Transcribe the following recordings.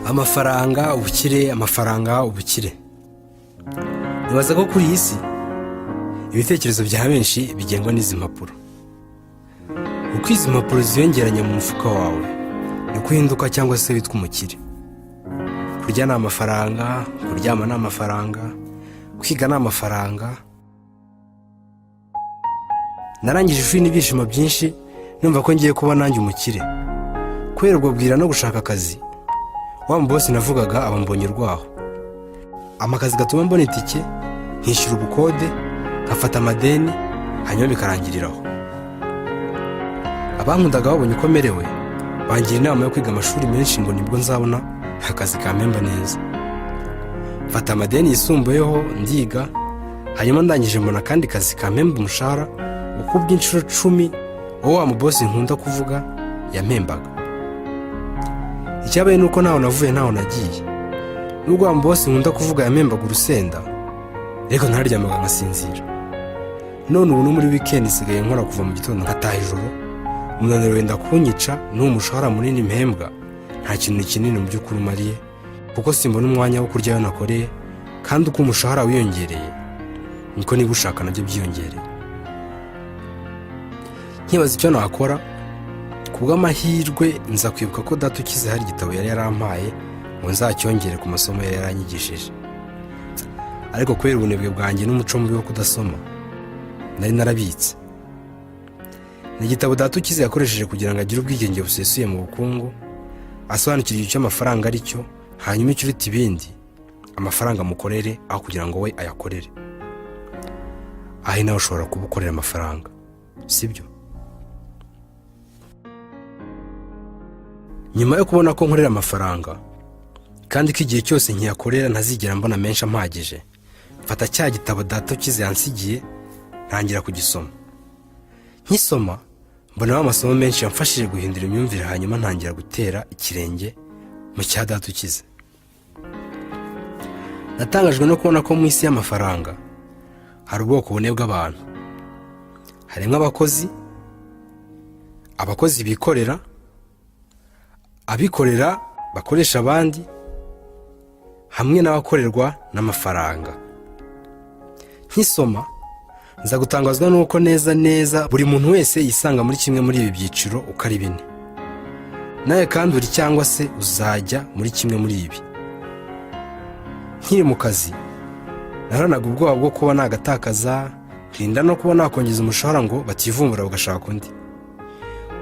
Amafaranga, ubukire, amafaranga, ubukire. Nibaza ko kuri iyi si ibitekerezo bya benshi bigengwa n'izi mpapuro. Uko izi mpapuro ziyongeranya mu mufuka wawe ni uhinduka cyangwa se witwa umukire. Kurya ni amafaranga, kuryama ni amafaranga, kwiga ni amafaranga. Narangije ishuri n'ibyishimo byinshi numva ko ngiye kuba nanjye umukire. Kubera ubwo bwira no gushaka akazi, wa mubosi navugaga aba mbonye urwaho. Amakazi gatuma mbona itike, nkishyura ubukode, nkafata amadeni, hanyuma bikarangiriraho. Abankundaga babonye uko merewe bangira inama yo kwiga amashuri menshi ngo nibwo nzabona akazi kampemba neza. Mfata amadeni yisumbuyeho ndiga, hanyuma ndangije mbona kandi kazi kampemba umushahara ukubye inshuro 10 wa mubosi nkunda kuvuga yampembaga. Icyabaye nuko naho navuye naho nagiye. Nubwo wa mubosi nkunda kuvuga yampembaga urusenda, ariko ntaryamaga ngasinzira. None ubu no muri weekend sigaye nkora kuva mu gitondo nkataha ijoro. Umunaniro wenda kunyica n'umushahara munini mpembwa, nta kintu kinini mu by'ukuri mariye, kuko simbona umwanya wo kurya yo nakoreye, kandi uko umushahara wiyongereye niko niba ushaka nabyo byiyongereye. Nkibaza icyo nakora, kubw'amahirwe nza kwibuka ko data ukize hari igitabo yari yarampaye ngo nzacyongere ku masomo yari yaranyigishije. Ariko kubera ubunebwe bwanjye n'umuco mubi wo kudasoma, nari narabitse. Ni igitabo data ukize yakoresheje kugira ngo agire ubwigenge busesuye mu bukungu, asobanukirwe icyo amafaranga ari cyo, hanyuma icyo uruta ibindi amafaranga mukorere aho kugira ngo we ayakorere. Aho nawe ushobora kubukorera amafaranga, sibyo? Nyuma yo kubona ko nkorera amafaranga kandi ko igihe cyose nkiyakorera ntazigera mbona menshi ampagije, mfata cya gitabo data ukize yansigiye ntangira kugisoma. Nkisoma mbona amasomo menshi yamfashije guhindura imyumvire, hanyuma ntangira gutera ikirenge mu cya data ukize. Natangajwe no kubona ko mu isi y'amafaranga hari ubwoko bune bw'abantu. Harimo abakozi bikorera, abikorera bakoresha abandi, hamwe n'abakorerwa n'amafaranga. Nkisoma nza gutangazwa nuko neza buri muntu wese yisanga muri kimwe muri ibi byiciro uko ari 4. Nawe kandi uri cyangwa se uzajya muri kimwe muri ibi. Nkiri mu kazi naranaga ubwoba bwo kuba nagatakaza, nkirinda no kuba nakongeza umushahara ngo bativumbura bagashaka undi.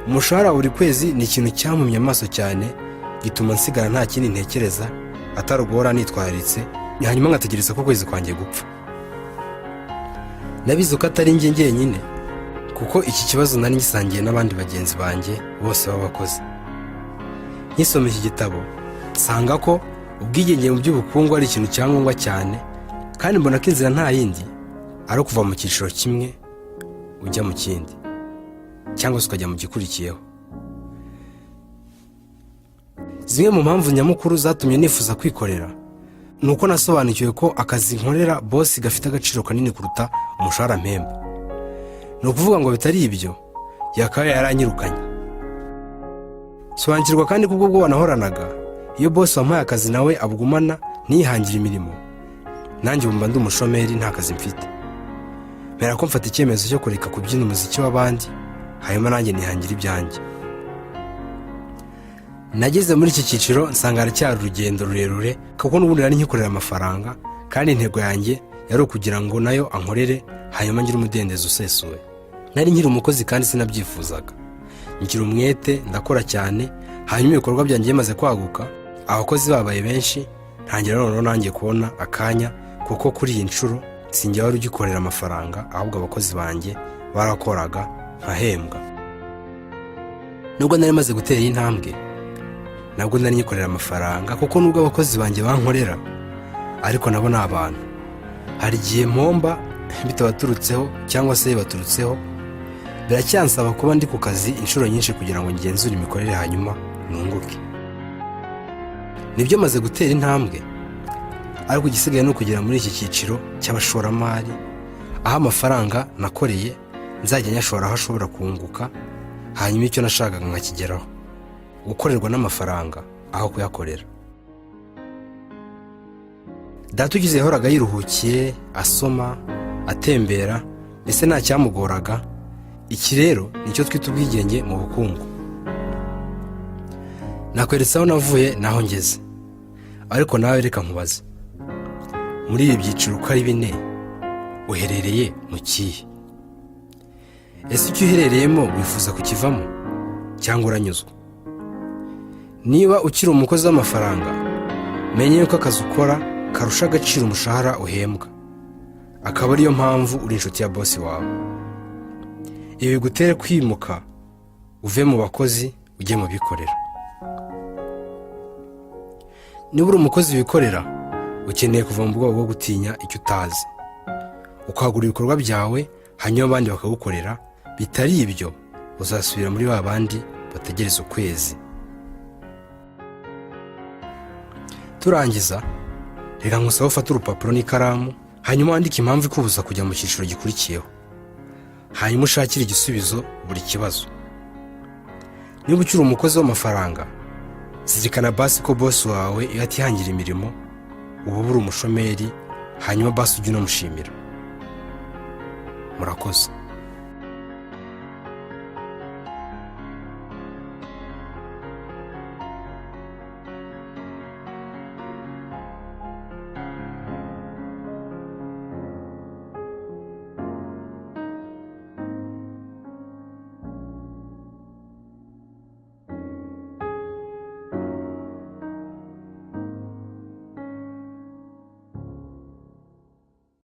Umushahara buri kwezi ni ikintu cyampumye amaso cyane, gituma nsigara nta kindi ntekereza atari uguhora nitwararitse, hanyuma ngategereza ko kwezi kwanjye gupfa. Nabizi ko atari njye njyenyine, kuko iki kibazo nari ngisangiye n'abandi bagenzi banjye bose b'abakozi. Nkisoma iki gitabo nsanga ko ubwigenge mu by'ubukungu ari ikintu cyangombwa cyane, kandi mbona ko inzira nta yindi ari kuva mu cyiciro kimwe ujya mu kindi, cyangwa se ukajya mu gikurikiyeho. Zimwe mu mpamvu nyamukuru zatumye nifuza kwikorera nuko nasobanukiwe ko akazi nkorera bosi gafite agaciro kanini kuruta umushahara mpemba. Ni ukuvuga ngo bitari ibyo yakabaye yaranyirukanye. Sobanukirwa kandi kubwo ubwo wanahoranaga iyo bosi wampaye akazi nawe abugumana nihangira imirimo, nanjye bumva ndi umushomeri nta kazi mfite. Mpera ko mfata icyemezo cyo kureka kubyina umuziki w'abandi, hanyuma nanjye nihangira ibyanjye. Nageze muri iki cyiciro nsanga haracyari urugendo rurerure, kuko n'ubundi nari nkikorera amafaranga, kandi intego yanjye yari ukugira ngo nayo ankorere, hanyuma ngire umudendezo usesuye. Nari nkiri umukozi kandi sinabyifuzaga. Ngira umwete, ndakora cyane, hanyuma ibikorwa byanjye bimaze kwaguka, abakozi babaye benshi, ntangira noneho nanjye kubona akanya, kuko kuri iyi nshuro sinjye wari ugikorera amafaranga, ahubwo abakozi banjye barakoraga nkahembwa. Nubwo nari maze gutera intambwe, nabwo nari nyikorera amafaranga, kuko nubwo abakozi banjye bankorera, ariko nabo ni abantu. Hari igihe mpomba bitabaturutseho cyangwa se baturutseho, biracyansaba kuba ndi ku kazi inshuro nyinshi kugira ngo ngenzure imikorere hanyuma nunguke. Nibyo maze gutera intambwe, ariko igisigaye no kugera muri iki cyiciro cy'abashoramari, aho amafaranga nakoreye nzajya nyashora aho ashobora kunguka, hanyuma icyo nashakaga nkakigeraho. Gukorerwa n'amafaranga aho kuyakorera. data ugize yahoraga yiruhukiye asoma atembera ndetse nta cyamugoraga. Iki rero nicyo twita ubwigenge mu bukungu. Nakweretse aho navuye naho ngeze, ariko nawe reka nkubaze, muri ibi byiciro uko ari 4 uherereye mu kihe? Ese icyo uherereyemo wifuza kukivamo cyangwa uranyuzwa? Niba ukiri umukozi w'amafaranga, menye yuko akazi ukora karusha agaciro umushahara uhembwa, akaba ariyo mpamvu uri inshuti ya bosi wawe. Ibi bigutere kwimuka uve mu bakozi ujye mu bikorera. Niba uri umukozi wikorera, ukeneye kuva mu bwoko bwo gutinya icyo utazi, ukagura ibikorwa byawe hanyuma abandi bakagukorera. Bitari ibyo uzasubira muri ba bandi bategereza ukwezi. Turangiza, reka nkusabe ufate urupapuro n'ikaramu hanyuma wandike impamvu ikubuza kujya mu cyiciro gikurikiyeho, hanyuma ushakire igisubizo buri kibazo. Niba ukiri umukozi w'amafaranga, zirikana basi ko bosi wawe iyo atihangira imirimo uba uri umushomeri, hanyuma basi ujye unamushimira. Murakoze.